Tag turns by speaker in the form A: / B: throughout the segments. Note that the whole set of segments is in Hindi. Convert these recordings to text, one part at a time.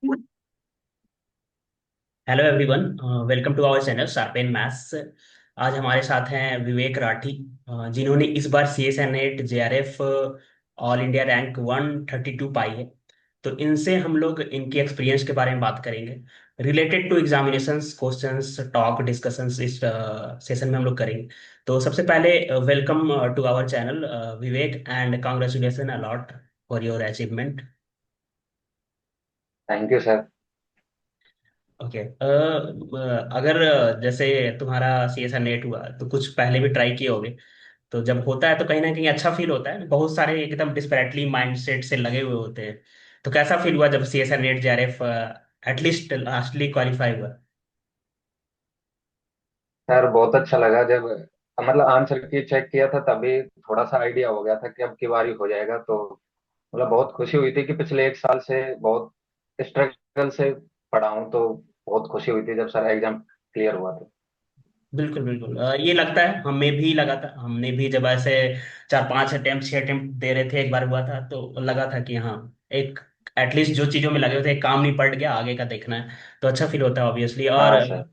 A: Hello everyone, welcome to our channel Sharpen Maths. आज हमारे साथ हैं विवेक राठी, जिन्होंने इस बार C S NET J R F all India rank 132 पाई है। तो इनसे हम लोग इनकी एक्सपीरियंस के बारे में बात करेंगे, related to examinations questions talk discussions इस सेशन में हम लोग करेंगे। तो सबसे पहले welcome to our channel Vivek, and congratulation a lot for your achievement.
B: Thank you sir.
A: Okay. अगर जैसे तुम्हारा सी एस नेट हुआ तो कुछ पहले भी ट्राई किए होगे। तो जब होता है तो कहीं ना कहीं अच्छा फील होता है, बहुत सारे एकदम डिस्पैरेटली माइंडसेट से लगे हुए होते हैं। तो कैसा फील हुआ जब C S NET J R F at least lastly qualify हुआ?
B: सर बहुत अच्छा लगा जब मतलब आंसर की चेक किया था, तभी थोड़ा सा आइडिया हो गया था कि अब की बारी हो जाएगा। तो मतलब बहुत खुशी हुई थी कि पिछले एक साल से बहुत स्ट्रगल से पढ़ा हूँ। तो बहुत खुशी हुई थी जब सर एग्जाम क्लियर हुआ था।
A: बिल्कुल बिल्कुल, ये लगता है हमें भी लगा था। हमने भी जब ऐसे 4 5 अटेम्प्ट 6 अटेम्प्ट दे रहे थे, एक बार हुआ था तो लगा था कि हाँ, एक एटलीस्ट जो चीजों में लगे हुए थे एक काम नहीं पड़ गया, आगे का देखना है। तो अच्छा फील होता है ऑब्वियसली। और
B: हाँ सर।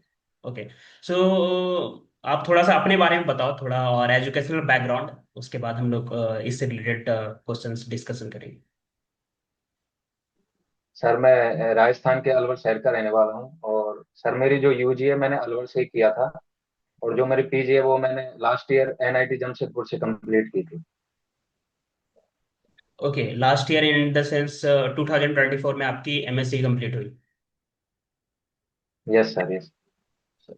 A: ओके, सो आप थोड़ा सा अपने बारे में बताओ, थोड़ा और एजुकेशनल बैकग्राउंड। उसके बाद हम लोग इससे रिलेटेड क्वेश्चंस डिस्कशन करेंगे।
B: सर मैं राजस्थान के अलवर शहर का रहने वाला हूँ, और सर मेरी जो यूजी है मैंने अलवर से ही किया था। और जो मेरी पीजी है वो मैंने लास्ट ईयर एनआईटी जमशेदपुर से कंप्लीट की थी।
A: Okay, last year in the sense 2024 में आपकी एमएससी कंप्लीट हुई?
B: Yes sir, yes.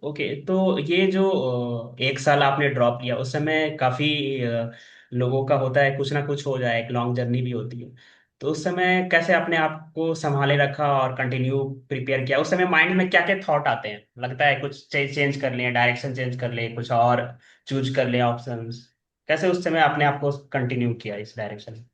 A: ओके, तो ये जो 1 साल आपने ड्रॉप लिया, उस समय काफी लोगों का होता है कुछ ना कुछ हो जाए, एक लॉन्ग जर्नी भी होती है। तो उस समय कैसे अपने आप को संभाले रखा और कंटिन्यू प्रिपेयर किया? उस समय माइंड में क्या क्या थॉट आते हैं? लगता है कुछ चेंज चेंज कर लें, डायरेक्शन चेंज कर लें, कुछ और चूज कर लें ऑप्शंस? कैसे उस समय आपने आपको कंटिन्यू किया इस डायरेक्शन में?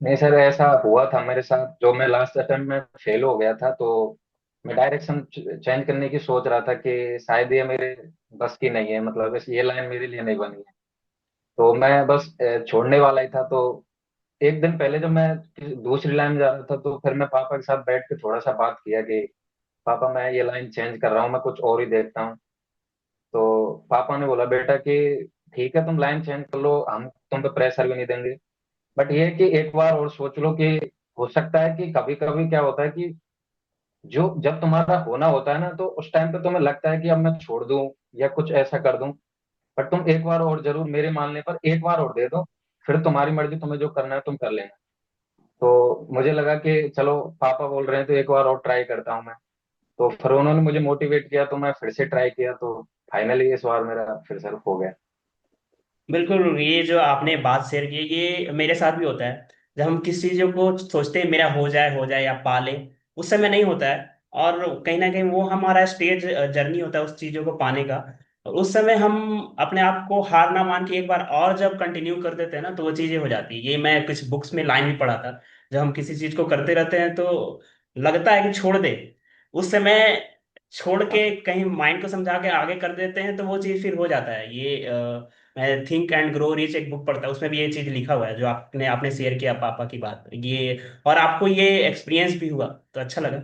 B: नहीं सर, ऐसा हुआ था मेरे साथ। जो मैं लास्ट अटेम्प्ट में फेल हो गया था, तो मैं डायरेक्शन चेंज करने की सोच रहा था कि शायद ये मेरे बस की नहीं है, मतलब ये लाइन मेरे लिए नहीं बनी है। तो मैं बस छोड़ने वाला ही था। तो एक दिन पहले जब मैं दूसरी लाइन में जा रहा था, तो फिर मैं पापा के साथ बैठ के थोड़ा सा बात किया कि पापा मैं ये लाइन चेंज कर रहा हूँ, मैं कुछ और ही देखता हूँ। तो पापा ने बोला बेटा कि ठीक है तुम लाइन चेंज कर लो, हम तुम पे प्रेशर भी नहीं देंगे। बट ये है कि एक बार और सोच लो कि हो सकता है कि कभी कभी क्या होता है कि जो जब तुम्हारा होना होता है ना, तो उस टाइम पे तुम्हें लगता है कि अब मैं छोड़ दूं या कुछ ऐसा कर दूं। बट तुम एक बार और जरूर, मेरे मानने पर एक बार और दे दो। फिर तुम्हारी मर्जी, तुम्हें जो करना है तुम कर लेना। तो मुझे लगा कि चलो पापा बोल रहे हैं तो एक बार और ट्राई करता हूँ मैं। तो फिर उन्होंने मुझे मोटिवेट किया, तो मैं फिर से ट्राई किया। तो फाइनली इस बार मेरा फिर से हो गया।
A: बिल्कुल, ये जो आपने बात शेयर की ये मेरे साथ भी होता है। जब हम किसी चीजों को सोचते हैं मेरा हो जाए या पा ले, उस समय नहीं होता है। और कहीं ना कहीं वो हमारा स्टेज जर्नी होता है उस चीजों को पाने का। और उस समय हम अपने आप को हार ना मान के एक बार और जब कंटिन्यू कर देते हैं ना, तो वो चीजें हो जाती है। ये मैं कुछ बुक्स में लाइन भी पढ़ा था। जब हम किसी चीज को करते रहते हैं तो लगता है कि छोड़ दे, उस समय छोड़ के कहीं माइंड को समझा के आगे कर देते हैं तो वो चीज फिर हो जाता है। ये मैं थिंक एंड ग्रो रिच एक बुक पढ़ता हूँ, उसमें भी ये चीज लिखा हुआ है जो आपने आपने शेयर किया पापा की बात ये। और आपको ये एक्सपीरियंस भी हुआ तो अच्छा लगा।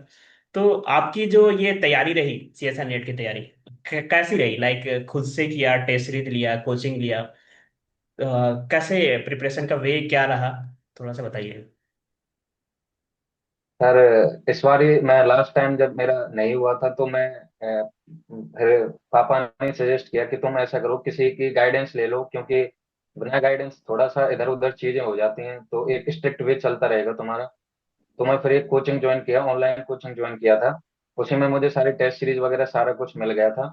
A: तो आपकी जो ये तैयारी रही सी एस नेट की तैयारी, कैसी रही? लाइक खुद से किया, टेस्ट सीरीज लिया, कोचिंग लिया, कैसे प्रिपरेशन का वे क्या रहा? थोड़ा सा बताइए।
B: सर इस बार मैं लास्ट टाइम जब मेरा नहीं हुआ था, तो मैं फिर पापा ने सजेस्ट किया कि तुम ऐसा करो, किसी की गाइडेंस ले लो, क्योंकि बिना गाइडेंस थोड़ा सा इधर उधर चीजें हो जाती हैं। तो एक स्ट्रिक्ट वे चलता रहेगा तुम्हारा। तो मैं फिर एक कोचिंग ज्वाइन किया, ऑनलाइन कोचिंग ज्वाइन किया था। उसी में मुझे सारी टेस्ट सीरीज वगैरह सारा कुछ मिल गया था।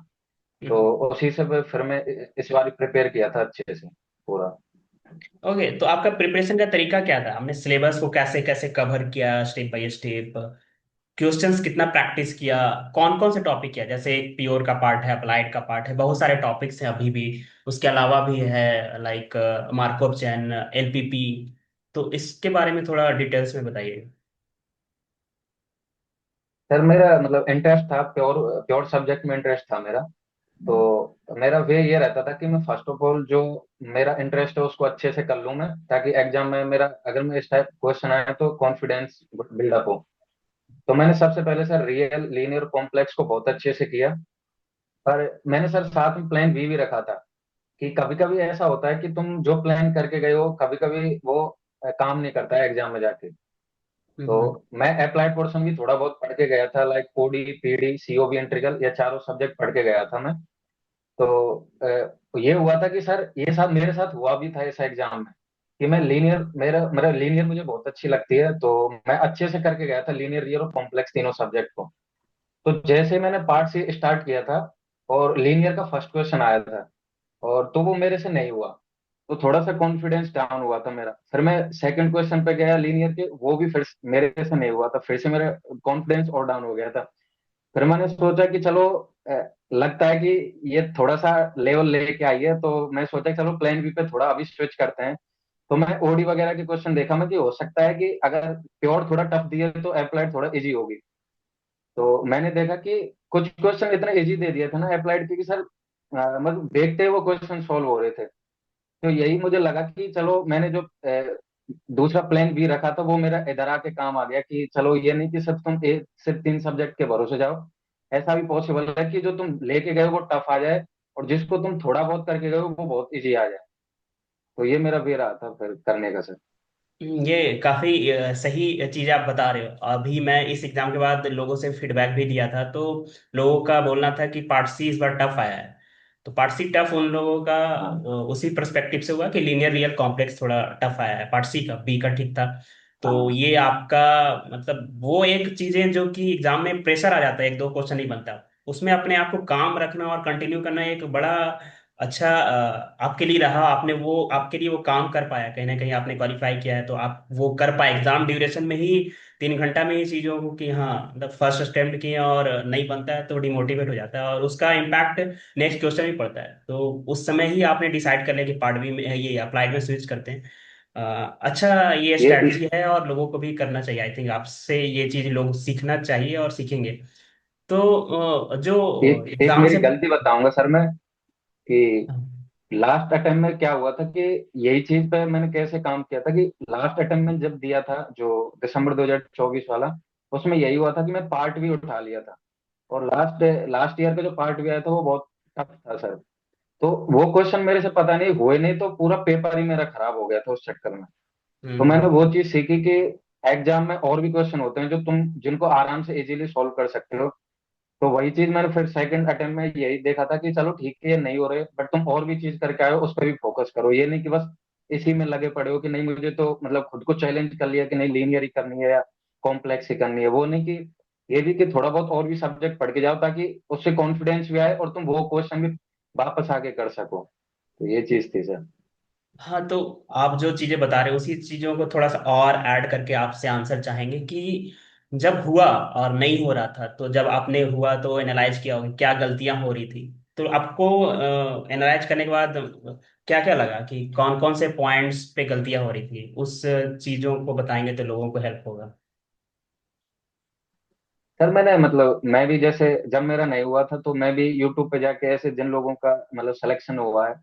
B: तो उसी से फिर मैं इस बार प्रिपेयर किया था अच्छे से पूरा।
A: ओके, तो आपका प्रिपरेशन का तरीका क्या था? हमने सिलेबस को कैसे कैसे कवर किया स्टेप बाय स्टेप? क्वेश्चंस कितना प्रैक्टिस किया? कौन कौन से टॉपिक किया? जैसे एक प्योर का पार्ट है, अप्लाइड का पार्ट है, बहुत सारे टॉपिक्स हैं अभी भी। उसके अलावा भी है लाइक मार्कअप चैन, एलपीपी। तो इसके बारे में थोड़ा डिटेल्स में बताइए।
B: सर मेरा मतलब इंटरेस्ट था, प्योर प्योर सब्जेक्ट में इंटरेस्ट था मेरा। तो मेरा वे ये रहता था कि मैं फर्स्ट ऑफ ऑल जो मेरा इंटरेस्ट है उसको अच्छे से कर लूं मैं, ताकि एग्जाम में मेरा अगर मैं इस टाइप क्वेश्चन आए तो कॉन्फिडेंस बिल्डअप हो। तो मैंने सबसे पहले सर रियल लीनियर कॉम्प्लेक्स को बहुत अच्छे से किया। पर मैंने सर साथ में प्लान बी भी रखा था कि कभी कभी ऐसा होता है कि तुम जो प्लान करके गए हो कभी कभी वो काम नहीं करता है एग्जाम में जाके। तो
A: हम्म।
B: मैं अप्लाइड पोर्शन भी थोड़ा बहुत पढ़ के गया था, like ODE PDE COB integral, ये चारों सब्जेक्ट पढ़ के गया था मैं। तो ये हुआ था कि सर ये साथ मेरे साथ हुआ भी था इस एग्जाम में कि मैं लीनियर, मेरा मेरा लीनियर मुझे बहुत अच्छी लगती है, तो मैं अच्छे से करके गया था लीनियर, रियल और कॉम्प्लेक्स तीनों सब्जेक्ट को। तो जैसे मैंने पार्ट से स्टार्ट किया था और लीनियर का फर्स्ट क्वेश्चन आया था, और तो वो मेरे से नहीं हुआ, तो थोड़ा सा कॉन्फिडेंस डाउन हुआ था मेरा। फिर मैं सेकंड क्वेश्चन पे गया लीनियर के, वो भी फिर मेरे से नहीं हुआ था, फिर से मेरा कॉन्फिडेंस और डाउन हो गया था। फिर मैंने सोचा कि चलो लगता है कि ये थोड़ा सा लेवल लेके आई है, तो मैं सोचा कि चलो प्लान बी पे थोड़ा अभी स्विच करते हैं। तो मैं ओडी वगैरह के क्वेश्चन देखा मैं कि हो सकता है कि अगर प्योर थोड़ा टफ दिए तो अप्लाइड थोड़ा इजी होगी। तो मैंने देखा कि कुछ क्वेश्चन इतने इजी दे दिए थे ना अप्लाइड के कि सर मतलब देखते ही वो क्वेश्चन सॉल्व हो रहे थे। तो यही मुझे लगा कि चलो मैंने जो दूसरा प्लान बी रखा था वो मेरा इधर आके काम आ गया कि चलो ये नहीं कि सिर्फ तुम एक सिर्फ तीन सब्जेक्ट के भरोसे जाओ, ऐसा भी पॉसिबल है कि जो तुम लेके गए हो वो टफ आ जाए, और जिसको तुम थोड़ा बहुत करके गए हो वो बहुत इजी आ जाए। तो ये मेरा वे रहा था फिर करने का सर।
A: ये काफी सही चीज आप बता रहे हो। अभी मैं इस एग्जाम के बाद लोगों से फीडबैक भी दिया था, तो लोगों का बोलना था कि पार्ट सी इस बार टफ आया है। तो पार्ट सी टफ उन लोगों का
B: हाँ
A: उसी पर्सपेक्टिव से हुआ कि लीनियर रियल कॉम्प्लेक्स थोड़ा टफ आया है, पार्ट सी का, बी का ठीक था। तो
B: हाँ।
A: ये आपका मतलब वो एक चीजें जो कि एग्जाम में प्रेशर आ जाता है, एक दो क्वेश्चन नहीं बनता, उसमें अपने आप को काम रखना और कंटिन्यू करना एक बड़ा अच्छा आपके लिए रहा। आपने वो आपके लिए वो काम कर पाया, कहीं ना कहीं आपने क्वालिफाई किया है, तो आप वो कर पाए एग्जाम ड्यूरेशन में ही, 3 घंटा में ही चीजों को कि हाँ मतलब फर्स्ट अटेम्प्ट किए और नहीं बनता है तो डिमोटिवेट हो जाता है, और उसका इम्पैक्ट नेक्स्ट क्वेश्चन भी पड़ता है। तो उस समय ही आपने डिसाइड कर लिया कि पार्ट बी में ये अप्लाइड में स्विच करते हैं। अच्छा ये
B: ये
A: स्ट्रैटेजी है और लोगों को भी करना चाहिए। आई थिंक आपसे ये चीज लोग सीखना चाहिए और सीखेंगे। तो जो
B: एक एक
A: एग्जाम
B: मेरी
A: से
B: गलती बताऊंगा सर मैं कि लास्ट अटेम्प्ट में क्या हुआ था कि यही चीज पे मैंने कैसे काम किया था कि लास्ट अटेम्प्ट में जब दिया था जो दिसंबर 2024 वाला, उसमें यही हुआ था कि मैं पार्ट भी उठा लिया था। और लास्ट लास्ट ईयर का जो पार्ट भी आया था वो बहुत टफ था सर। तो वो क्वेश्चन मेरे से पता नहीं हुए नहीं, तो पूरा पेपर ही मेरा खराब हो गया था उस चक्कर में। तो मैंने
A: हम्म।
B: वो चीज सीखी कि एग्जाम में और भी क्वेश्चन होते हैं जो तुम जिनको आराम से इजीली सॉल्व कर सकते हो। तो वही चीज मैंने फिर सेकंड अटेम्प्ट में यही देखा था कि चलो ठीक है ये नहीं हो रहे, बट तुम और भी चीज करके आए हो, उस पर भी फोकस करो, ये नहीं कि बस इसी में लगे पड़े हो कि नहीं मुझे तो मतलब खुद को चैलेंज कर लिया कि नहीं लीनियर ही करनी है या कॉम्प्लेक्स ही करनी है, वो नहीं कि ये भी कि थोड़ा बहुत और भी सब्जेक्ट पढ़ के जाओ ताकि उससे कॉन्फिडेंस भी आए और तुम वो क्वेश्चन भी वापस आके कर सको। तो ये चीज थी सर।
A: हाँ, तो आप जो चीजें बता रहे हो उसी चीजों को थोड़ा सा और ऐड करके आपसे आंसर चाहेंगे कि जब हुआ और नहीं हो रहा था, तो जब आपने हुआ तो एनालाइज किया होगा क्या गलतियां हो रही थी। तो आपको एनालाइज करने के बाद क्या क्या लगा कि कौन कौन से पॉइंट्स पे गलतियां हो रही थी, उस चीजों को बताएंगे तो लोगों को हेल्प होगा।
B: सर मैंने मतलब मैं भी जैसे जब मेरा नहीं हुआ था तो मैं भी यूट्यूब पे जाके ऐसे जिन लोगों का मतलब सिलेक्शन हुआ है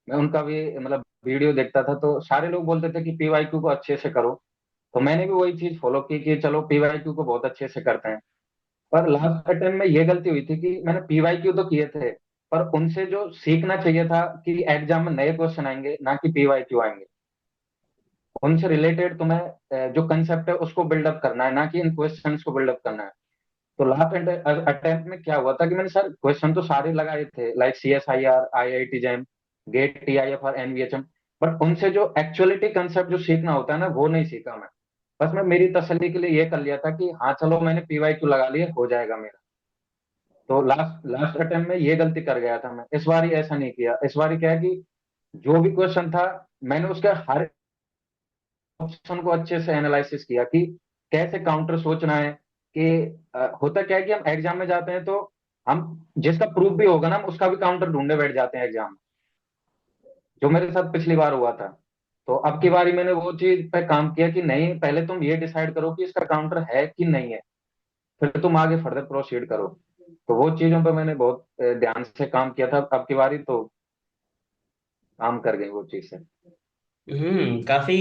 B: मैं उनका भी मतलब वीडियो देखता था, तो सारे लोग बोलते थे कि पीवाईक्यू को अच्छे से करो। तो मैंने भी वही चीज फॉलो की कि चलो पीवाईक्यू को बहुत अच्छे से करते हैं। पर लास्ट अटेम्प्ट में ये गलती हुई थी कि मैंने पीवाईक्यू तो किए थे, पर उनसे जो सीखना चाहिए था कि एग्जाम में नए क्वेश्चन आएंगे ना कि पीवाईक्यू आएंगे, उनसे रिलेटेड तुम्हें जो कंसेप्ट है उसको बिल्डअप करना है ना कि इन क्वेश्चंस को बिल्डअप करना है। तो लास्ट अटेम्प्ट में क्या हुआ था कि मैंने सर क्वेश्चन तो सारे लगाए थे, like CSIR, IIT JAM, GATE, TIFR, NVHM, but उनसे जो एक्चुअलिटी कंसेप्ट जो सीखना होता है ना वो नहीं सीखा मैं। बस मैं मेरी तसल्ली के लिए ये कर लिया था कि हाँ चलो मैंने PYQ लगा लिया हो जाएगा मेरा। तो लास्ट लास्ट अटेम्प्ट में ये गलती कर गया था मैं, इस बार ऐसा नहीं किया। इस बार क्या है कि जो भी क्वेश्चन था मैंने उसका हर ऑप्शन को अच्छे से एनालिसिस किया कि कैसे काउंटर सोचना है कि होता क्या है कि हम एग्जाम में जाते हैं तो हम जिसका प्रूफ भी होगा ना हम उसका भी काउंटर ढूंढने बैठ जाते हैं एग्जाम में, जो मेरे साथ पिछली बार हुआ था। तो अब की बारी मैंने वो चीज पे काम किया कि नहीं पहले तुम ये डिसाइड करो कि इसका काउंटर है कि नहीं है, फिर तुम आगे फर्दर प्रोसीड करो। तो वो चीजों पे मैंने बहुत ध्यान से काम किया था, अब की बारी तो काम कर गई वो चीज से।
A: काफी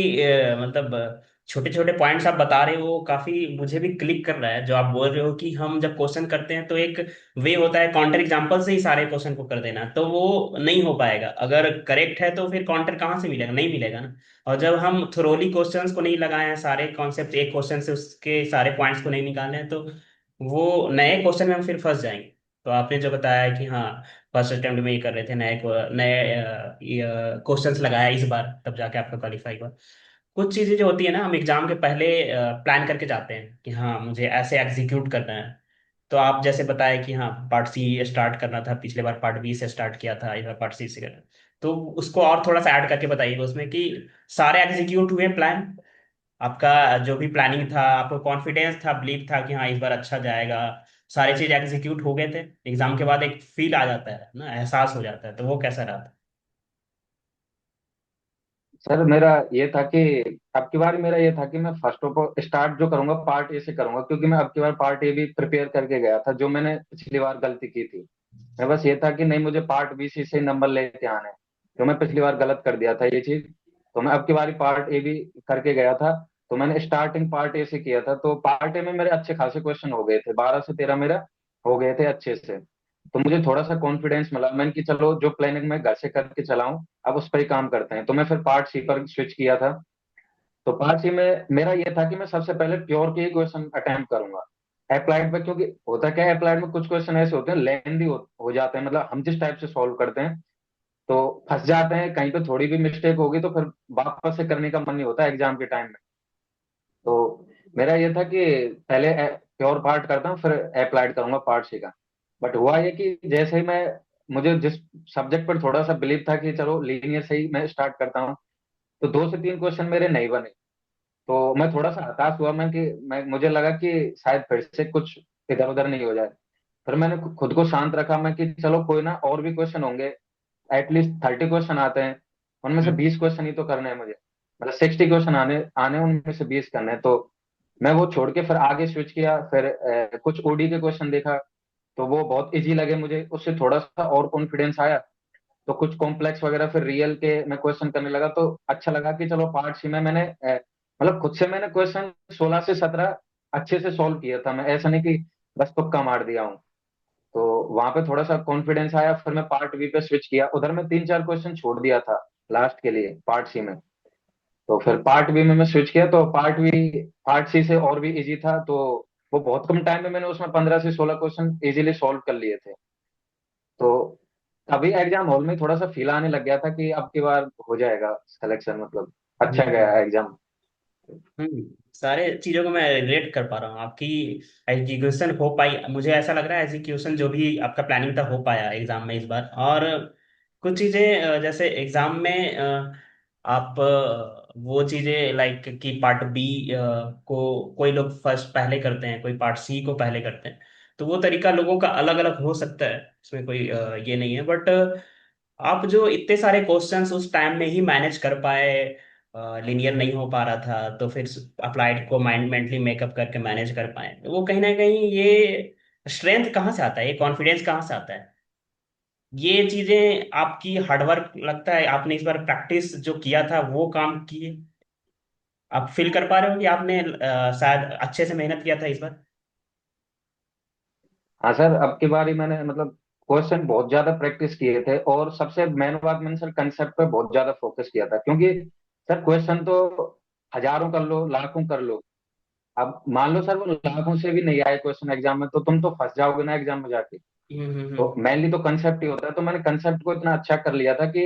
A: मतलब छोटे छोटे पॉइंट्स आप बता रहे हो, काफी मुझे भी क्लिक कर रहा है जो आप बोल रहे हो कि हम जब क्वेश्चन करते हैं तो एक वे होता है काउंटर एग्जांपल से ही सारे क्वेश्चन को कर देना, तो वो नहीं हो पाएगा। अगर करेक्ट है तो फिर काउंटर कहाँ से मिलेगा, नहीं मिलेगा ना। और जब हम थ्रोली क्वेश्चंस को नहीं लगाए हैं, सारे कॉन्सेप्ट एक क्वेश्चन से उसके सारे पॉइंट्स को नहीं निकाले हैं, तो वो नए क्वेश्चन में हम फिर फंस जाएंगे। तो आपने जो बताया कि हाँ फर्स्ट अटेम्प्ट में ये कर रहे थे, नए क्वेश्चंस लगाया इस बार, तब जाके आपका क्वालिफाई हुआ। कुछ चीजें जो होती है ना, हम एग्जाम के पहले प्लान करके जाते हैं कि हाँ मुझे ऐसे एग्जीक्यूट करना है। तो आप जैसे बताया कि हाँ पार्ट सी स्टार्ट करना था, पिछले बार पार्ट बी से स्टार्ट किया था, इस बार पार्ट सी से करना। तो उसको और थोड़ा सा ऐड करके बताइए उसमें कि सारे एग्जीक्यूट हुए प्लान आपका, जो भी प्लानिंग था, आपको कॉन्फिडेंस था, बिलीव था कि हाँ इस बार अच्छा जाएगा, सारी चीज एग्जीक्यूट हो गए थे। एग्जाम के बाद एक फील आ जाता है ना, एहसास हो जाता है, तो वो कैसा रहा था?
B: सर मेरा ये था कि अब की बार मेरा ये था कि मैं फर्स्ट ऑफ ऑल स्टार्ट जो करूंगा पार्ट ए से करूंगा, क्योंकि मैं अब की बार पार्ट ए भी प्रिपेयर करके गया था, जो मैंने पिछली बार गलती की थी। मैं बस ये था कि नहीं, मुझे पार्ट बी सी से नंबर लेके आने हैं, जो मैं पिछली बार गलत कर दिया था ये चीज। तो मैं अब की बार पार्ट ए भी करके गया था। तो मैंने स्टार्टिंग पार्ट ए से किया था, तो पार्ट ए में मेरे अच्छे खासे क्वेश्चन हो गए थे, 12 से 13 मेरा हो गए थे अच्छे से। तो मुझे थोड़ा सा कॉन्फिडेंस मिला, मैंने कि चलो जो प्लानिंग मैं घर से करके चलाऊं, अब उस पर ही काम करते हैं। तो मैं फिर पार्ट सी पर स्विच किया था। तो पार्ट सी में मेरा ये था कि मैं सबसे पहले प्योर के ही क्वेश्चन अटेम्प्ट करूंगा। अप्लाइड पे क्योंकि होता क्या है, अप्लाइड में कुछ क्वेश्चन ऐसे होते हैं लेंदी हो जाते हैं, मतलब हम जिस टाइप से सॉल्व करते हैं तो फंस जाते हैं, कहीं पे थोड़ी भी मिस्टेक होगी तो फिर वापस से करने का मन नहीं होता एग्जाम के टाइम में। तो मेरा ये था कि पहले प्योर पार्ट करता हूँ, फिर अप्लाइड करूंगा पार्ट सी का। बट हुआ ये कि जैसे ही मैं, मुझे जिस सब्जेक्ट पर थोड़ा सा बिलीव था कि चलो लीनियर से ही मैं स्टार्ट करता हूँ, तो 2 से 3 क्वेश्चन मेरे नहीं बने। तो मैं थोड़ा सा हताश हुआ, मैं मुझे लगा कि शायद फिर से कुछ इधर उधर नहीं हो जाए। फिर मैंने खुद को शांत रखा, मैं कि चलो कोई ना, और भी क्वेश्चन होंगे, एटलीस्ट 30 क्वेश्चन आते हैं, उनमें से
A: हम्म
B: 20 क्वेश्चन ही तो करने हैं मुझे, मतलब 60 क्वेश्चन आने आने उनमें से 20 करने हैं। तो मैं वो छोड़ के फिर आगे स्विच किया, फिर कुछ ओडी के क्वेश्चन देखा, तो वो बहुत इजी लगे मुझे, उससे थोड़ा सा और कॉन्फिडेंस आया। तो कुछ कॉम्प्लेक्स वगैरह फिर रियल के मैं क्वेश्चन करने लगा, तो अच्छा लगा कि चलो पार्ट सी में मैंने मतलब खुद से मैंने क्वेश्चन 16 से 17 अच्छे से सॉल्व किया था, मैं ऐसा नहीं कि बस तुक्का मार दिया हूँ। तो वहां पे थोड़ा सा कॉन्फिडेंस आया, फिर मैं पार्ट बी पे स्विच किया, उधर मैं 3 4 क्वेश्चन छोड़ दिया था लास्ट के लिए पार्ट सी में। तो फिर पार्ट बी में मैं स्विच किया, तो पार्ट सी से और भी इजी था। तो वो बहुत कम टाइम में मैंने उसमें 15 से 16 क्वेश्चन इजीली सॉल्व कर लिए थे। तो अभी एग्जाम हॉल में थोड़ा सा फील आने लग गया था कि अब की बार हो जाएगा सिलेक्शन, मतलब अच्छा
A: हम्म
B: गया एग्जाम।
A: सारे चीजों को मैं रिलेट कर पा रहा हूँ आपकी। एग्जीक्यूशन हो पाई, मुझे ऐसा लग रहा है एग्जीक्यूशन जो भी आपका प्लानिंग था हो पाया एग्जाम में इस बार। और कुछ चीजें जैसे एग्जाम में आप वो चीजें लाइक कि पार्ट बी को कोई लोग फर्स्ट पहले करते हैं, कोई पार्ट सी को पहले करते हैं। तो वो तरीका लोगों का अलग अलग हो सकता है, इसमें कोई ये नहीं है। बट आप जो इतने सारे क्वेश्चंस उस टाइम में ही मैनेज कर पाए, लीनियर नहीं हो पा रहा था, तो फिर अप्लाइड को माइंड मेंटली मेकअप करके मैनेज कर पाए, तो वो कहीं ना कहीं ये स्ट्रेंथ कहाँ से आता है, ये कॉन्फिडेंस कहाँ से आता है? ये चीजें आपकी हार्डवर्क लगता है, आपने इस बार प्रैक्टिस जो किया था वो काम किए, आप फील कर पा रहे हो कि आपने शायद अच्छे से मेहनत किया था इस बार?
B: हाँ सर, अब की बारी मैंने मतलब क्वेश्चन बहुत ज्यादा प्रैक्टिस किए थे, और सबसे मेन बात, मैंने सर कंसेप्ट पे बहुत ज्यादा फोकस किया था, क्योंकि सर क्वेश्चन तो हजारों कर लो लाखों कर लो, अब मान लो सर वो लाखों से भी नहीं आए क्वेश्चन एग्जाम में, तो तुम तो फंस जाओगे ना एग्जाम में जाके। तो
A: हम्म।
B: मेनली तो कंसेप्ट ही होता है, तो मैंने कंसेप्ट को इतना अच्छा कर लिया था कि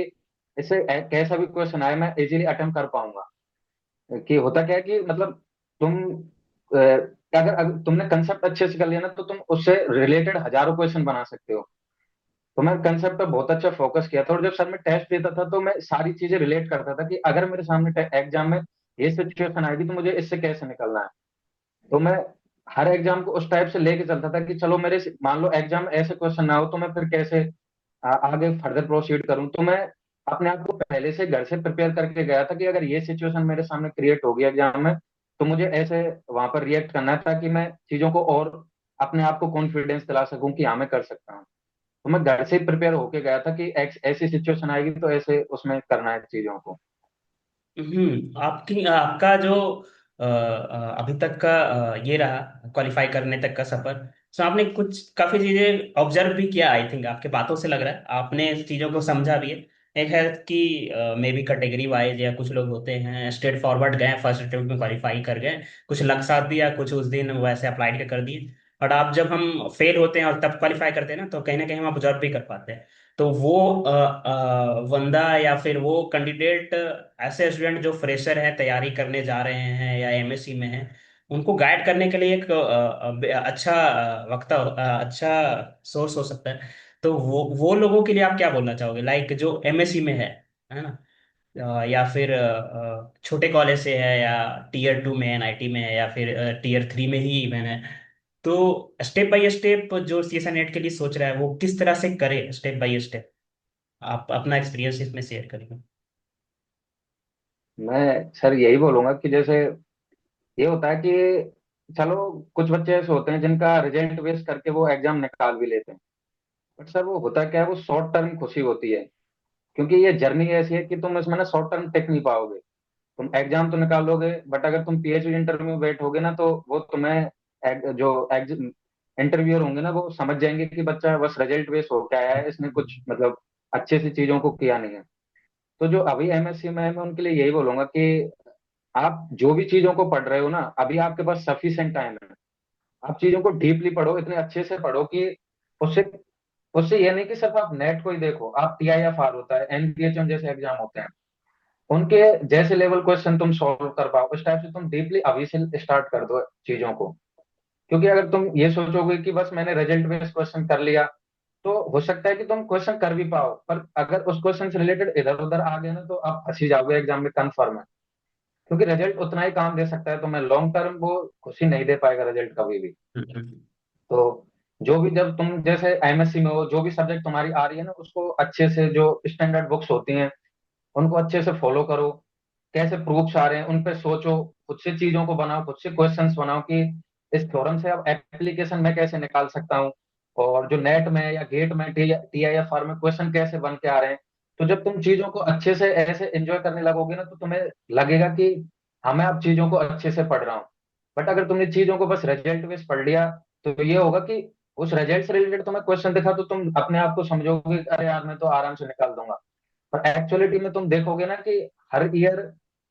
B: इससे कैसा भी क्वेश्चन आए मैं इजीली अटेम्प्ट कर पाऊंगा। कि होता क्या है कि मतलब तुम अगर तुमने कंसेप्ट अच्छे से कर लिया ना, तो तुम उससे रिलेटेड हजारों क्वेश्चन बना सकते हो। तो मैं कंसेप्ट पे बहुत अच्छा फोकस किया था, और जब सर मैं टेस्ट देता था तो मैं सारी चीजें रिलेट करता था कि अगर मेरे सामने एग्जाम में ये सिचुएशन आएगी तो मुझे इससे कैसे निकलना है। तो मैं हर एग्जाम को उस टाइप से लेके चलता था कि चलो मेरे मान लो एग्जाम में ऐसे क्वेश्चन ना हो, तो मैं फिर कैसे आगे फर्दर प्रोसीड करूं। तो मैं अपने आप को पहले से घर से प्रिपेयर करके गया था कि अगर ये सिचुएशन मेरे सामने क्रिएट होगी एग्जाम में, तो मुझे ऐसे वहां पर रिएक्ट करना है, ताकि मैं चीजों को और अपने आप को कॉन्फिडेंस दिला सकूं कि हाँ मैं कर सकता हूँ। तो मैं घर से प्रिपेयर होके गया था कि ऐसी सिचुएशन आएगी तो ऐसे उसमें करना है चीजों को।
A: आपकी आपका जो अभी तक का ये रहा क्वालिफाई करने तक का सफर। सो आपने कुछ काफी चीजें ऑब्जर्व भी किया, आई थिंक आपके बातों से लग रहा है आपने इस चीजों को समझा भी है। एक है कि मे बी कैटेगरी वाइज, या कुछ लोग होते हैं स्ट्रेट फॉरवर्ड गए फर्स्ट अटेम्प्ट में क्वालिफाई कर गए, कुछ लग साथ दिया, कुछ उस दिन वैसे अप्लाइड कर दिए। और आप जब हम फेल होते हैं और तब क्वालिफाई करते हैं ना, तो कहीं ना कहीं हम ऑब्जर्व भी कर पाते हैं। तो वो बंदा या फिर वो कैंडिडेट, ऐसे स्टूडेंट जो फ्रेशर हैं तैयारी करने जा रहे हैं या एमएससी में हैं, उनको गाइड करने के लिए एक अच्छा वक्ता, अच्छा सोर्स हो सकता है। तो वो लोगों के लिए आप क्या बोलना चाहोगे, लाइक जो एमएससी में है ना, या फिर छोटे कॉलेज से है, या टीयर 2 में एनआईटी में है, या फिर टीयर 3 में ही इवन है। तो स्टेप बाय स्टेप जो सीएसए नेट के लिए सोच रहा है वो किस तरह से करे, स्टेप बाय स्टेप आप अपना एक्सपीरियंस इसमें शेयर करेंगे।
B: मैं सर यही बोलूंगा कि जैसे ये होता है कि चलो कुछ बच्चे ऐसे होते हैं जिनका रिजल्ट बेस करके वो एग्जाम निकाल भी लेते हैं। बट सर वो होता क्या है, वो शॉर्ट टर्म खुशी होती है। क्योंकि ये जर्नी ऐसी है कि तुम इसमें ना शॉर्ट टर्म टिक नहीं पाओगे। तुम एग्जाम तो निकालोगे, बट अगर तुम पीएचडी इंटरव्यू में बैठोगे ना, तो वो तुम्हें जो इंटरव्यूअर होंगे ना, वो समझ जाएंगे कि बच्चा बस रिजल्ट बेस हो क्या है, इसने कुछ मतलब अच्छे से चीजों को किया नहीं है। तो जो अभी एमएससी में है, मैं उनके लिए यही बोलूंगा कि आप जो भी चीजों को पढ़ रहे हो ना, अभी आपके पास सफिशिएंट टाइम है। आप चीजों को डीपली पढ़ो, इतने अच्छे से पढ़ो कि उससे उससे ये नहीं कि सिर्फ आप नेट को ही देखो। आप टीआईएफआर होता है, एनबीएचएम जैसे एग्जाम होते हैं, उनके जैसे लेवल क्वेश्चन तुम सॉल्व कर पाओ, इस टाइप से तुम डीपली अभी से स्टार्ट कर दो चीजों को। क्योंकि अगर तुम ये सोचोगे कि बस मैंने रिजल्ट बेस्ड क्वेश्चन कर लिया, तो हो सकता है कि तुम क्वेश्चन कर भी पाओ, पर अगर उस क्वेश्चन से रिलेटेड इधर उधर आ गए ना, तो आप फंसी जाओगे एग्जाम में, कन्फर्म है। क्योंकि रिजल्ट उतना ही काम दे सकता है तुम्हें, लॉन्ग टर्म वो खुशी नहीं दे पाएगा रिजल्ट कभी भी।
A: हम्म।
B: तो जो भी, जब तुम जैसे एमएससी में हो, जो भी सब्जेक्ट तुम्हारी आ रही है ना, उसको अच्छे से, जो स्टैंडर्ड बुक्स होती हैं उनको अच्छे से फॉलो करो। कैसे प्रूफ्स आ रहे हैं उन पे सोचो, खुद से चीजों को बनाओ, खुद से क्वेश्चंस बनाओ कि इस थ्योरम से अब एप्लीकेशन मैं कैसे निकाल सकता हूँ। और जो नेट में या गेट में टीआईएफआर में क्वेश्चन कैसे बन के आ रहे हैं। तो जब तुम चीजों को अच्छे से ऐसे एंजॉय करने लगोगे ना, तो तुम्हें लगेगा कि हाँ मैं अब चीजों को अच्छे से पढ़ रहा हूँ। बट अगर तुमने चीजों को बस रिजल्ट बेस पढ़ लिया, तो ये होगा कि उस रिजल्ट से रिलेटेड तुम्हें क्वेश्चन दिखा तो तुम अपने आप को समझोगे कि अरे यार मैं तो आराम से निकाल दूंगा। पर एक्चुअलिटी में तुम देखोगे ना कि हर ईयर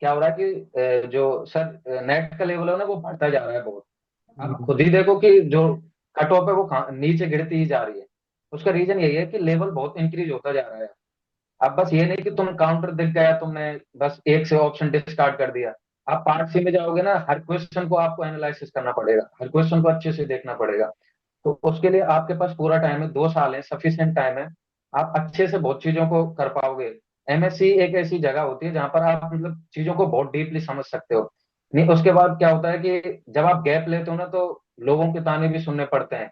B: क्या हो रहा है कि जो सर नेट का लेवल है ना, वो बढ़ता जा रहा है बहुत। आप
A: हम्म।
B: खुद ही देखो कि जो कट ऑफ है वो नीचे गिरती ही जा रही है। उसका रीजन यही है कि लेवल बहुत इंक्रीज होता जा रहा है। अब बस ये नहीं कि तुम काउंटर दिख गया तुमने बस एक से ऑप्शन डिस्कार्ड कर दिया। आप पार्ट सी में जाओगे ना, हर क्वेश्चन को आपको एनालिसिस करना पड़ेगा, हर क्वेश्चन को अच्छे से देखना पड़ेगा। तो उसके लिए आपके पास पूरा टाइम है, 2 साल है, सफिशिएंट टाइम है। आप अच्छे से बहुत चीजों को कर पाओगे। एमएससी एक ऐसी जगह होती है जहां पर आप मतलब चीजों को बहुत डीपली समझ सकते हो। नहीं, उसके बाद क्या होता है कि जब आप गैप लेते हो ना, तो लोगों के ताने भी सुनने पड़ते हैं।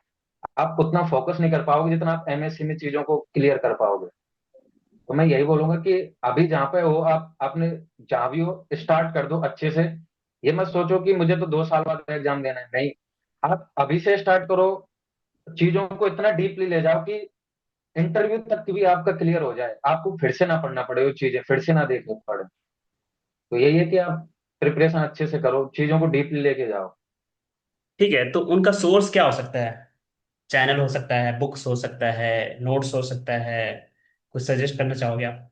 B: आप उतना फोकस नहीं कर पाओगे जितना आप एमएससी में चीजों को क्लियर कर पाओगे। तो मैं यही बोलूंगा कि अभी जहाँ पे हो आप अपने, जहाँ भी हो स्टार्ट कर दो अच्छे से। ये मत सोचो कि मुझे तो 2 साल बाद एग्जाम देना है, नहीं। आप अभी से स्टार्ट करो, चीजों को इतना डीपली ले जाओ कि इंटरव्यू तक भी आपका क्लियर हो जाए, आपको फिर से ना पढ़ना पड़े, वो चीजें फिर से ना देखनी पड़े। तो यही है कि आप प्रिपरेशन अच्छे से करो, चीजों को डीपली लेके जाओ।
A: ठीक है, तो उनका सोर्स क्या हो सकता है? चैनल हो सकता है, बुक्स हो सकता है, नोट्स हो सकता है, कुछ सजेस्ट करना चाहोगे आप?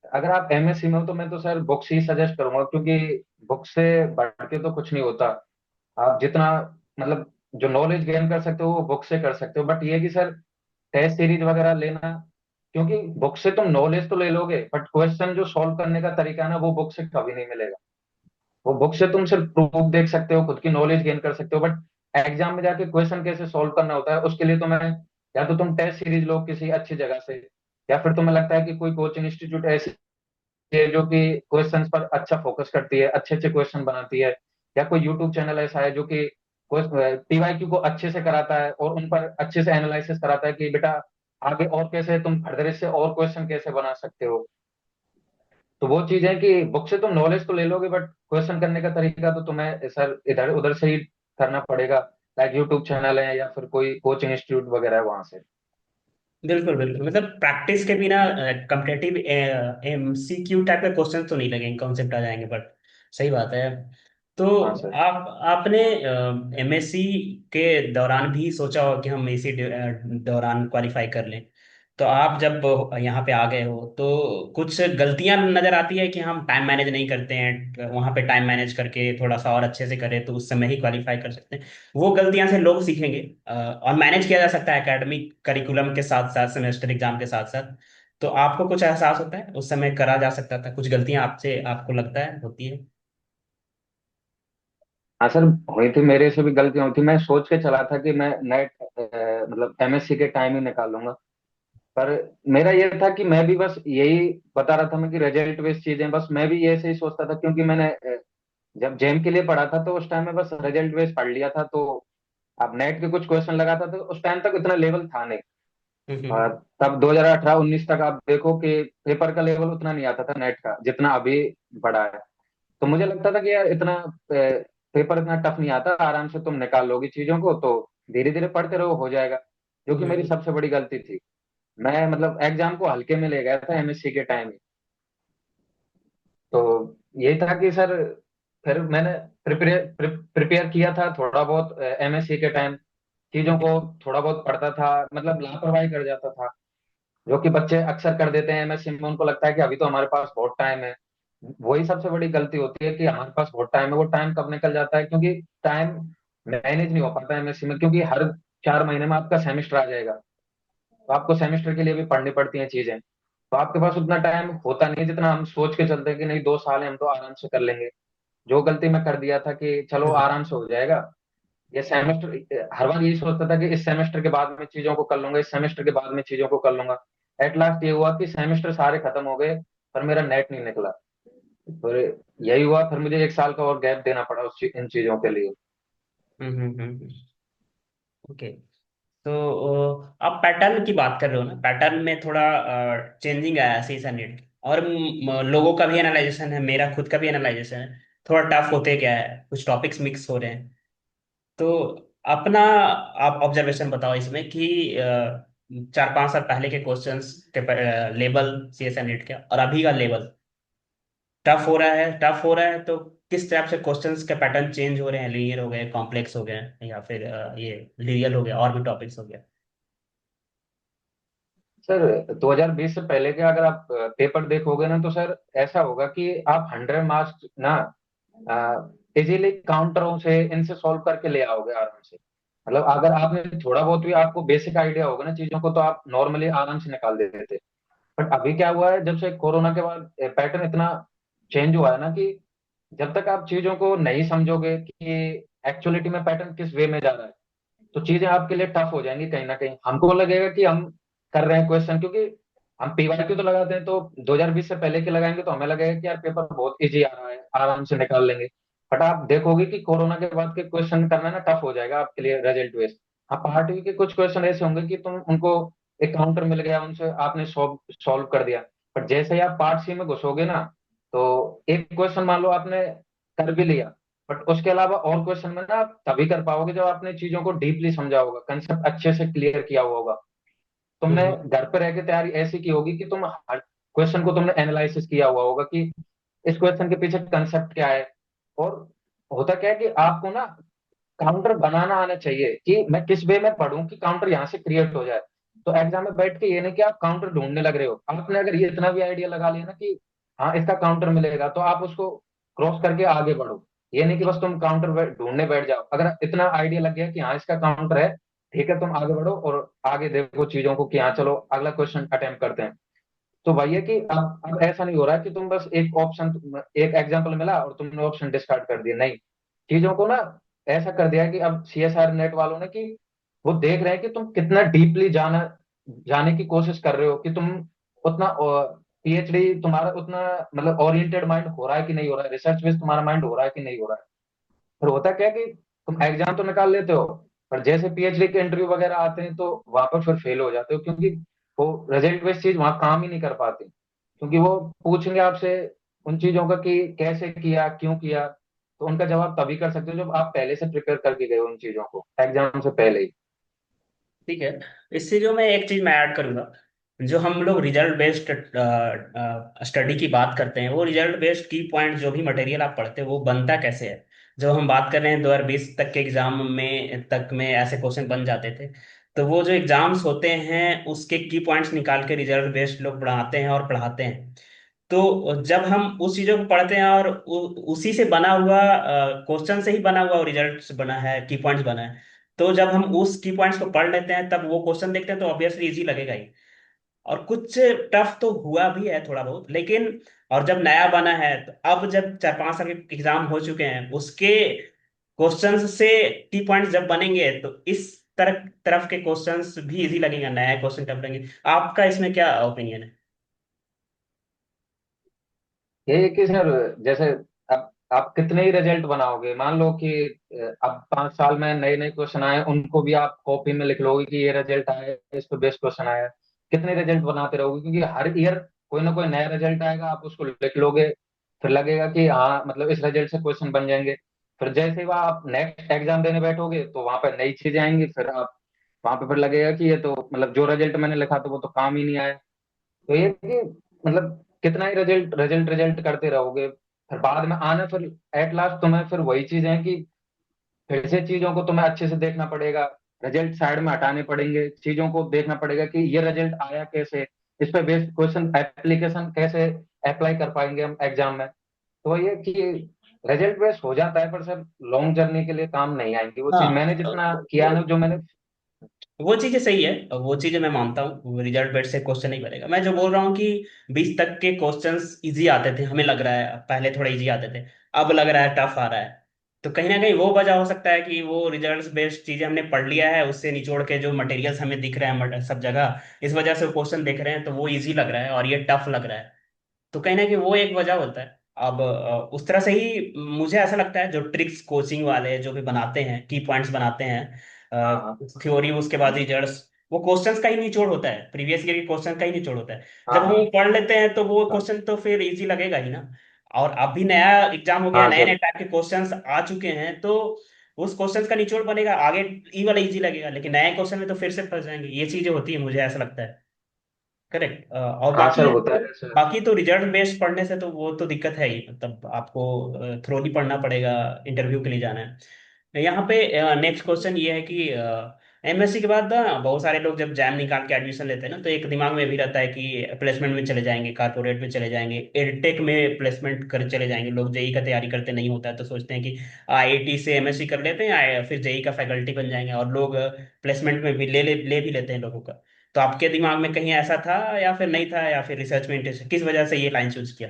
B: अगर आप एमएससी में हो तो मैं तो सर बुक्स ही सजेस्ट करूंगा, क्योंकि बुक से बढ़ के तो कुछ नहीं होता। आप जितना मतलब जो नॉलेज गेन कर सकते हो वो बुक से कर सकते हो, बट ये है कि सर टेस्ट सीरीज वगैरह लेना। क्योंकि बुक से तुम नॉलेज तो ले लोगे, बट क्वेश्चन जो सॉल्व करने का तरीका है ना, वो बुक से कभी नहीं मिलेगा। वो बुक से तुम सिर्फ प्रूफ देख सकते हो, खुद की नॉलेज गेन कर सकते हो, बट एग्जाम में जाके क्वेश्चन कैसे सॉल्व करना होता है उसके लिए तुम्हें, या तो तुम टेस्ट सीरीज लो किसी अच्छी जगह से, या फिर तुम्हें लगता है कि कोई कोचिंग इंस्टीट्यूट ऐसी है जो कि क्वेश्चंस पर अच्छा फोकस करती है, अच्छे अच्छे क्वेश्चन बनाती है, या कोई यूट्यूब चैनल ऐसा है जो कि पीवाईक्यू को अच्छे से कराता है और उन पर अच्छे से एनालिसिस कराता है कि बेटा आगे और कैसे तुम फर्दर इससे और क्वेश्चन कैसे बना सकते हो। तो वो चीज है कि बुक से तुम नॉलेज तो ले लोगे, बट क्वेश्चन करने का तरीका तो तुम्हें सर इधर उधर से ही करना पड़ेगा। लाइक यूट्यूब चैनल है या फिर कोई कोचिंग इंस्टीट्यूट वगैरह है वहां से।
A: बिल्कुल बिल्कुल, मतलब प्रैक्टिस के बिना कम्पिटेटिव एमसीक्यू टाइप के क्वेश्चन तो नहीं लगेंगे, कॉन्सेप्ट आ जाएंगे, बट सही बात है। तो
B: हाँ सर।
A: आपने एमएससी के दौरान भी सोचा हो कि हम इसी दौरान क्वालिफाई कर लें? तो आप जब यहाँ पे आ गए हो तो कुछ गलतियां नजर आती है कि हम टाइम मैनेज नहीं करते हैं, वहाँ पे टाइम मैनेज करके थोड़ा सा और अच्छे से करें तो उस समय ही क्वालिफाई कर सकते हैं। वो गलतियां से लोग सीखेंगे, और मैनेज किया जा सकता है एकेडमिक करिकुलम के साथ साथ, सेमेस्टर एग्जाम के साथ साथ। तो आपको कुछ एहसास होता है उस समय करा जा सकता था, कुछ गलतियां आपसे आपको लगता है होती है?
B: हाँ सर, हुई थी, मेरे से भी गलतियां हुई थी। मैं सोच के चला था कि मैं नेट मतलब एमएससी के टाइम ही निकालूंगा। पर मेरा ये था कि मैं भी बस यही बता रहा था मैं कि रिजल्ट बेस्ड चीजें, बस मैं भी ऐसे ही सोचता था, क्योंकि मैंने जब जेम के लिए पढ़ा था तो उस टाइम में बस रिजल्ट बेस्ड पढ़ लिया था। तो अब नेट के कुछ क्वेश्चन लगा था तो उस टाइम तक इतना लेवल था नहीं। और
A: हम्म
B: तब 2018-19 तक आप देखो कि पेपर का लेवल उतना नहीं आता था नेट का जितना अभी बढ़ा है। तो मुझे लगता था कि यार इतना पेपर इतना टफ नहीं आता, आराम से तुम निकाल लोगी चीजों को, तो धीरे धीरे पढ़ते रहो हो जाएगा। जो कि मेरी
A: हम्म
B: सबसे बड़ी गलती थी। मैं मतलब एग्जाम को हल्के में ले गया था एमएससी के टाइम। तो यही था कि सर फिर मैंने प्रिपेयर किया था थोड़ा बहुत एमएससी के टाइम। चीजों को थोड़ा बहुत पढ़ता था, मतलब लापरवाही कर जाता था, जो कि बच्चे अक्सर कर देते हैं एमएससी में। उनको लगता है कि अभी तो हमारे पास बहुत टाइम है। वही सबसे बड़ी गलती होती है कि हमारे पास बहुत टाइम है, वो टाइम कब निकल जाता है, क्योंकि टाइम मैनेज नहीं हो पाता है एमएससी में, क्योंकि हर 4 महीने में आपका सेमेस्टर आ जाएगा। तो आपको सेमेस्टर के लिए भी पढ़नी पड़ती हैं चीजें। तो आपके पास उतना टाइम होता नहीं है जितना हम सोच के चलते हैं कि नहीं 2 साल है हम तो आराम से कर लेंगे। जो गलती मैं कर दिया था कि चलो
A: हम्म
B: आराम से हो जाएगा, ये सेमेस्टर हर बार यही सोचता था कि इस सेमेस्टर के बाद में चीजों को कर लूंगा, इस सेमेस्टर के बाद में चीजों को कर लूंगा। एट लास्ट ये हुआ कि सेमेस्टर सारे खत्म हो गए पर मेरा नेट नहीं निकला। फिर यही हुआ, फिर मुझे 1 साल का और गैप देना पड़ा इन चीजों के लिए।
A: ओके। तो आप पैटर्न की बात कर रहे हो ना, पैटर्न में थोड़ा चेंजिंग आया है सीसा नेट, और लोगों का भी एनालाइजेशन है, मेरा खुद का भी एनालाइजेशन है, थोड़ा टफ होते गया है, कुछ टॉपिक्स मिक्स हो रहे हैं। तो अपना आप ऑब्जर्वेशन बताओ इसमें कि 4-5 साल पहले के क्वेश्चंस के लेवल सीएसए नेट के और अभी का लेवल टफ हो रहा है, टफ हो रहा है तो किस टाइप से क्वेश्चंस के पैटर्न चेंज हो रहे हैं, लीनियर हो गए, कॉम्प्लेक्स हो गए, या फिर ये रियल हो गया और भी टॉपिक्स हो गया?
B: सर 2020 से पहले के अगर आप पेपर देखोगे ना तो सर ऐसा होगा कि आप 100 मार्क्स ना इजीली काउंटरों से इनसे सॉल्व करके ले आओगे आराम से। मतलब अगर आपने थोड़ा बहुत भी आपको बेसिक आइडिया होगा ना चीजों को तो आप नॉर्मली आराम से निकाल देते थे। बट अभी क्या हुआ है, जब से कोरोना के बाद पैटर्न इतना चेंज हुआ है ना कि जब तक आप चीजों को नहीं समझोगे कि एक्चुअलिटी में पैटर्न किस वे में जा रहा है, तो चीजें आपके लिए टफ हो जाएंगी। कहीं ना कहीं हमको लगेगा कि हम कर रहे हैं क्वेश्चन, क्योंकि हम पीवाईक्यू तो लगाते हैं तो 2020 से पहले के लगाएंगे तो हमें लगेगा कि यार पेपर बहुत इजी आ रहा है, आराम से निकाल लेंगे। बट आप देखोगे कि कोरोना के बाद के क्वेश्चन करना ना टफ हो जाएगा आपके लिए रिजल्ट बेस्ड। हाँ, पार्ट बी के कुछ क्वेश्चन ऐसे होंगे कि तुम उनको एक काउंटर मिल गया उनसे आपने सॉल्व सॉल्व कर दिया। बट जैसे ही आप पार्ट सी में घुसोगे ना, तो एक क्वेश्चन मान लो आपने कर भी लिया, बट उसके अलावा और क्वेश्चन में ना आप तभी कर पाओगे जब आपने चीजों को डीपली समझा होगा, कंसेप्ट अच्छे से क्लियर किया हुआ होगा। तुमने
A: हम्म
B: घर पे रह के तैयारी ऐसी की होगी कि तुम हर क्वेश्चन को तुमने एनालिसिस किया हुआ होगा कि इस क्वेश्चन के पीछे कंसेप्ट क्या है। और होता क्या है कि आपको ना काउंटर बनाना आना चाहिए कि मैं किस वे में पढ़ूं कि काउंटर यहाँ से क्रिएट हो जाए। तो एग्जाम में बैठ के ये नहीं कि आप काउंटर ढूंढने लग रहे हो, आपने अगर ये इतना भी आइडिया लगा लिया ना कि हाँ इसका काउंटर मिलेगा, तो आप उसको क्रॉस करके आगे बढ़ो। ये नहीं कि बस तुम काउंटर ढूंढने बैठ जाओ। अगर इतना आइडिया लग गया कि हाँ इसका काउंटर है, ठीक है, तुम आगे बढ़ो और आगे देखो चीजों को कि हाँ चलो अगला क्वेश्चन अटेम्प्ट करते हैं। तो वही है कि अब ऐसा नहीं हो रहा है कि तुम बस एक ऑप्शन, एक एग्जांपल मिला और तुमने ऑप्शन डिस्कार्ड कर दिया, नहीं। चीजों को ना ऐसा कर दिया है कि अब सीएसआर नेट वालों ने कि वो देख रहे हैं कि तुम कितना डीपली जाने की कोशिश कर रहे हो, कि तुम उतना पीएचडी तुम्हारा उतना मतलब ओरिएंटेड माइंड हो रहा है कि नहीं हो रहा है, रिसर्च बेस्ड तुम्हारा माइंड हो रहा है कि नहीं हो रहा है। फिर होता क्या है कि तुम एग्जाम तो निकाल लेते हो, पर जैसे पीएचडी के इंटरव्यू वगैरह आते हैं तो वहां पर फिर फेल हो जाते हो, क्योंकि वो रिजल्ट बेस्ड चीज वहां काम ही नहीं कर पाती। क्योंकि वो पूछेंगे आपसे उन चीजों का कि कैसे किया, क्यों किया, तो उनका जवाब तभी कर सकते हो जब आप पहले से प्रिपेयर करके गए हो उन चीजों को एग्जाम से पहले ही।
A: ठीक है। इससे जो मैं एक चीज मैं ऐड करूंगा, जो हम लोग रिजल्ट बेस्ड स्टडी की बात करते हैं, वो रिजल्ट बेस्ड की पॉइंट जो भी मटेरियल आप पढ़ते हैं वो बनता कैसे है। जब हम बात कर रहे हैं 2020 तक के एग्जाम में ऐसे क्वेश्चन बन जाते थे। तो वो जो एग्जाम्स होते हैं उसके की पॉइंट्स निकाल के रिजल्ट बेस्ड लोग पढ़ाते हैं और पढ़ाते हैं। तो जब हम उस चीजों को पढ़ते हैं और उसी से बना हुआ क्वेश्चन से ही बना हुआ रिजल्ट बना है, की पॉइंट्स बना है। तो जब हम उस की पॉइंट्स को पढ़ लेते हैं तब वो क्वेश्चन देखते हैं तो ऑब्वियसली इजी लगेगा ही। और कुछ टफ तो हुआ भी है थोड़ा बहुत, लेकिन और जब नया बना है तो अब जब 4-5 साल के एग्जाम हो चुके हैं उसके क्वेश्चंस से की पॉइंट्स जब बनेंगे तो इस तरफ तरफ के क्वेश्चंस भी इजी लगेंगे, नया क्वेश्चन टफ लगेंगे। आपका इसमें क्या ओपिनियन है?
B: ये है कि सर, जैसे अब आप कितने ही रिजल्ट बनाओगे, मान लो कि अब 5 साल में नए नए क्वेश्चन आए, उनको भी आप कॉपी में लिख लोगे कि ये रिजल्ट आया है, इस पे बेस्ट क्वेश्चन आया है। कितने रिजल्ट बनाते रहोगे, क्योंकि हर ईयर कोई ना कोई नया रिजल्ट आएगा, आप उसको लिख लोगे। फिर लगेगा कि हाँ मतलब इस रिजल्ट से क्वेश्चन बन जाएंगे। फिर जैसे ही वह आप नेक्स्ट एग्जाम देने बैठोगे तो वहां पर नई चीजें आएंगी, फिर आप वहां पे फिर लगेगा कि ये तो मतलब जो रिजल्ट मैंने लिखा था वो तो काम ही नहीं आया। तो ये कि मतलब कितना ही रिजल्ट रिजल्ट रिजल्ट करते रहोगे, फिर बाद में आना, फिर एट लास्ट तुम्हें फिर वही चीज है कि फिर से चीजों को तुम्हें अच्छे से देखना पड़ेगा। रिजल्ट साइड में हटाने पड़ेंगे, चीजों को देखना पड़ेगा कि ये रिजल्ट आया कैसे, इस पे बेस्ड क्वेश्चन एप्लीकेशन कैसे अप्लाई कर पाएंगे हम एग्जाम में। तो ये कि रिजल्ट बेस्ड हो जाता है, पर सर लॉन्ग जर्नी के लिए काम नहीं आएंगी वो चीज, मैंने
A: हाँ,
B: जितना किया ना, जो मैंने।
A: वो चीजें सही है, वो चीजें मैं मानता हूँ, रिजल्ट बेट से क्वेश्चन नहीं बनेगा। मैं जो बोल रहा हूँ कि 20 तक के क्वेश्चंस इजी आते थे, हमें लग रहा है पहले थोड़ा इजी आते थे, अब लग रहा है टफ आ रहा है। तो कहीं ना कहीं वो वजह हो सकता है कि वो रिजल्ट्स बेस्ड चीजें हमने पढ़ लिया है, उससे निचोड़ के जो मटेरियल्स हमें दिख रहे हैं सब जगह, इस वजह से क्वेश्चन देख रहे हैं तो वो इजी लग रहा है और ये टफ लग रहा है। तो कहीं ना कहीं वो एक वजह होता है। अब उस तरह से ही मुझे ऐसा लगता है जो ट्रिक्स कोचिंग वाले जो भी बनाते हैं, की पॉइंट्स बनाते
B: हाँ
A: हैं,
B: हाँ
A: थ्योरी उसके बाद रिजल्ट्स, वो क्वेश्चंस का ही निचोड़ होता है, प्रीवियस ईयर के क्वेश्चन का ही निचोड़ होता है।
B: हाँ
A: जब हम वो
B: हाँ
A: पढ़ लेते हैं तो वो
B: हाँ
A: क्वेश्चन तो फिर इजी लगेगा ही ना। और अभी नया एग्जाम हो गया,
B: हाँ
A: नए नए
B: सर।
A: टाइप के क्वेश्चंस आ चुके हैं, तो उस क्वेश्चंस का निचोड़ बनेगा आगे, ई वाला इजी लगेगा, लेकिन नए क्वेश्चन में तो फिर से फंस जाएंगे। ये चीजें होती है, मुझे ऐसा लगता है। करेक्ट। और
B: हाँ
A: बाकी
B: सर होता है सर।
A: बाकी तो रिजल्ट बेस्ड पढ़ने से तो वो तो दिक्कत है ही, मतलब आपको थ्रोली पढ़ना पड़ेगा, इंटरव्यू के लिए जाना है। यहाँ पे नेक्स्ट क्वेश्चन ये है कि एमएससी के बाद ना बहुत सारे लोग जब जैम निकाल के एडमिशन लेते हैं ना, तो एक दिमाग में भी रहता है कि प्लेसमेंट में चले जाएंगे, कारपोरेट में चले जाएंगे, एडटेक में प्लेसमेंट कर चले जाएंगे। लोग जेई का तैयारी करते नहीं होता है तो सोचते हैं कि आईआईटी से एमएससी कर लेते हैं, फिर जेई का फैकल्टी बन जाएंगे, और लोग प्लेसमेंट में भी ले भी लेते हैं लोगों का। तो आपके दिमाग में कहीं ऐसा था या फिर नहीं था, या फिर रिसर्च में इंटरेस्ट, किस वजह से ये लाइन चूज किया?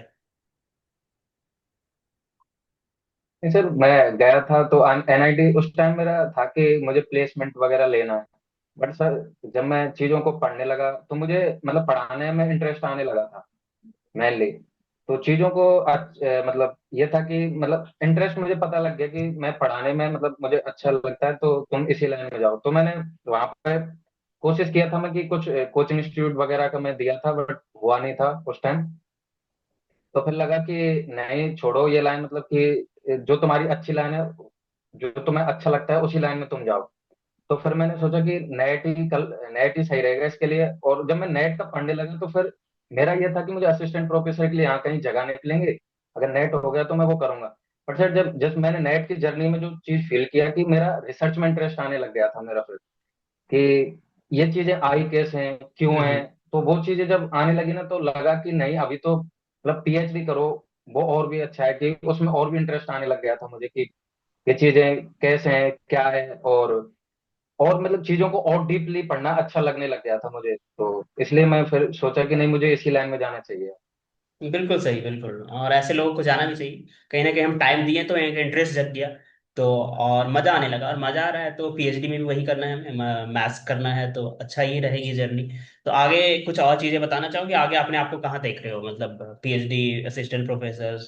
B: नहीं सर, मैं गया था तो एनआईटी उस टाइम मेरा था कि मुझे प्लेसमेंट वगैरह लेना है। बट सर जब मैं चीजों को पढ़ने लगा तो मुझे मतलब पढ़ाने में इंटरेस्ट आने लगा था मेनली। तो चीजों को मतलब ये था कि मतलब इंटरेस्ट मुझे पता लग गया कि मैं पढ़ाने में मतलब मुझे अच्छा लगता है, तो तुम इसी लाइन में जाओ। तो मैंने वहां पे कोशिश किया था मैं कि कुछ कोचिंग इंस्टीट्यूट वगैरह का मैं दिया था, बट हुआ नहीं था उस टाइम। तो फिर लगा कि नहीं छोड़ो ये लाइन, मतलब कि जो तुम्हारी अच्छी लाइन है, जो तुम्हें अच्छा लगता है उसी लाइन में तुम जाओ। तो फिर मैंने सोचा कि नेट ही सही रहेगा इसके लिए। और जब मैं नेट का पढ़ने लगा तो फिर मेरा ये था कि मुझे असिस्टेंट प्रोफेसर के लिए यहाँ कहीं जगह निकलेंगे, अगर नेट हो गया तो मैं वो करूंगा। पर सर जब मैंने नेट की जर्नी में जो चीज फील किया कि मेरा रिसर्च में इंटरेस्ट आने लग गया था मेरा, फिर कि ये चीजें आई कैसे हैं, क्यों हैं।
A: हम्म।
B: तो वो चीजें जब आने लगी ना तो लगा कि नहीं अभी तो मतलब पीएचडी करो, वो और भी अच्छा है। कि उसमें और भी इंटरेस्ट आने लग गया था मुझे कि ये चीजें कैसे हैं, क्या है। और मतलब चीजों को और डीपली पढ़ना अच्छा लगने लग गया था मुझे, तो इसलिए मैं फिर सोचा कि नहीं मुझे इसी लाइन में जाना चाहिए।
A: बिल्कुल सही, बिल्कुल, और ऐसे लोगों को जाना भी चाहिए। कहीं ना कहीं हम टाइम दिए तो एक इंटरेस्ट जग गया, तो और मजा आने लगा, और मजा आ रहा है तो पीएचडी में भी वही करना है हमें, मैथ्स करना है, तो अच्छा ही रहेगी जर्नी। तो आगे कुछ और चीजें बताना चाहोगे, आगे आपने आपको कहाँ देख रहे हो, मतलब पीएचडी, असिस्टेंट प्रोफेसर,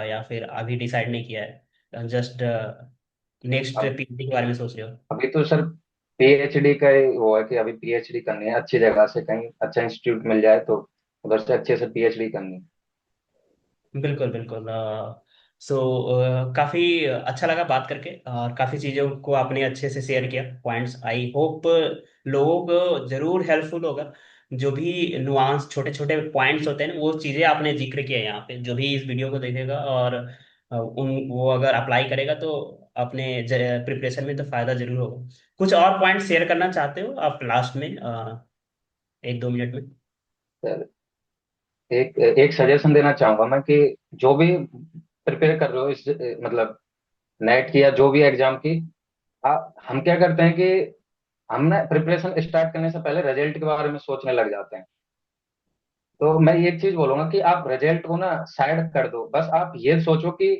A: या फिर अभी डिसाइड नहीं किया है, जस्ट नेक्स्ट
B: अब
A: पीएचडी के बारे में सोच रहे हो?
B: अभी तो सर पीएचडी का ही वो है कि अभी पीएचडी करनी है अच्छी जगह से, कहीं अच्छा इंस्टीट्यूट मिल जाए तो उधर से अच्छे से पीएचडी करनी है।
A: बिल्कुल बिल्कुल। सो काफ़ी अच्छा लगा बात करके, और काफ़ी चीज़ों को आपने अच्छे से शेयर किया पॉइंट्स। आई होप लोगों को ज़रूर हेल्पफुल होगा। जो भी नुआंस छोटे छोटे पॉइंट्स होते हैं ना, वो चीज़ें आपने जिक्र किया यहाँ पे, जो भी इस वीडियो को देखेगा और उन वो अगर अप्लाई करेगा तो अपने प्रिपरेशन में तो फ़ायदा ज़रूर होगा। कुछ और पॉइंट शेयर करना चाहते हो आप लास्ट में, 1-2 मिनट में?
B: सर, एक एक सजेशन देना चाहूंगा मैं कि जो भी प्रिपेयर कर रहे हो इस मतलब नेट की या जो भी एग्जाम की, हम क्या करते हैं कि हम ना प्रिपरेशन स्टार्ट करने से पहले रिजल्ट के बारे में सोचने लग जाते हैं। तो मैं ये चीज बोलूंगा कि आप रिजल्ट को ना साइड कर दो, बस आप ये सोचो कि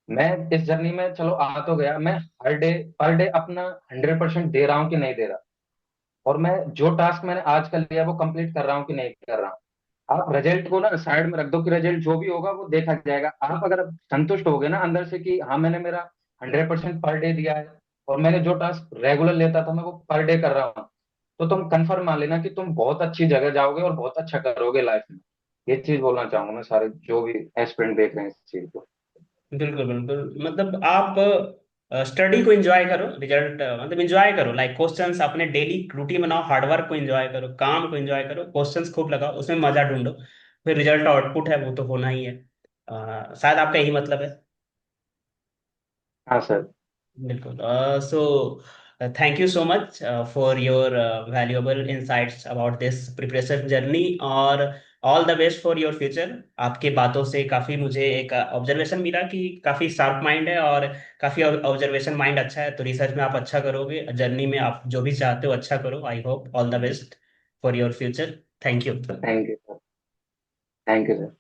B: मैं इस जर्नी में चलो आ तो गया, मैं हर डे पर डे अपना 100% दे रहा हूँ कि नहीं दे रहा, और मैं जो टास्क मैंने आज कर लिया वो कंप्लीट कर रहा हूँ कि नहीं कर रहा हूँ। आप रिजल्ट को ना साइड में रख दो कि रिजल्ट जो भी होगा वो देखा जाएगा। आप अगर संतुष्ट हो गए ना अंदर से कि हाँ मैंने मेरा 100% पर डे दिया है, और मैंने जो टास्क रेगुलर लेता था मैं वो पर डे कर रहा हूँ, तो तुम कंफर्म मान लेना कि तुम बहुत अच्छी जगह जाओगे और बहुत अच्छा करोगे लाइफ में। ये चीज बोलना चाहूंगा मैं सारे जो भी एस्पिरेंट देख रहे हैं इस चीज को।
A: बिल्कुल बिल्कुल, मतलब आप स्टडी को एंजॉय करो, रिजल्ट मतलब एंजॉय करो, लाइक क्वेश्चंस अपने डेली रूटीन बनाओ, हार्डवर्क को एंजॉय करो, काम को एंजॉय करो, क्वेश्चंस खूब लगाओ, उसमें मजा ढूंढो, फिर रिजल्ट आउटपुट है वो तो होना ही है। शायद आपका यही मतलब है।
B: हाँ सर।
A: बिल्कुल। So thank you so much for your valuable insights about this preparation journey, और all the best for your future. आपके बातों से काफ़ी मुझे एक ऑब्जर्वेशन मिला कि काफ़ी शार्प माइंड है, और काफ़ी ऑब्जर्वेशन माइंड अच्छा है, तो रिसर्च में आप अच्छा करोगे, जर्नी में आप जो भी चाहते हो अच्छा करो। I hope all the best for your future. Thank you.
B: Thank you sir. Thank you sir.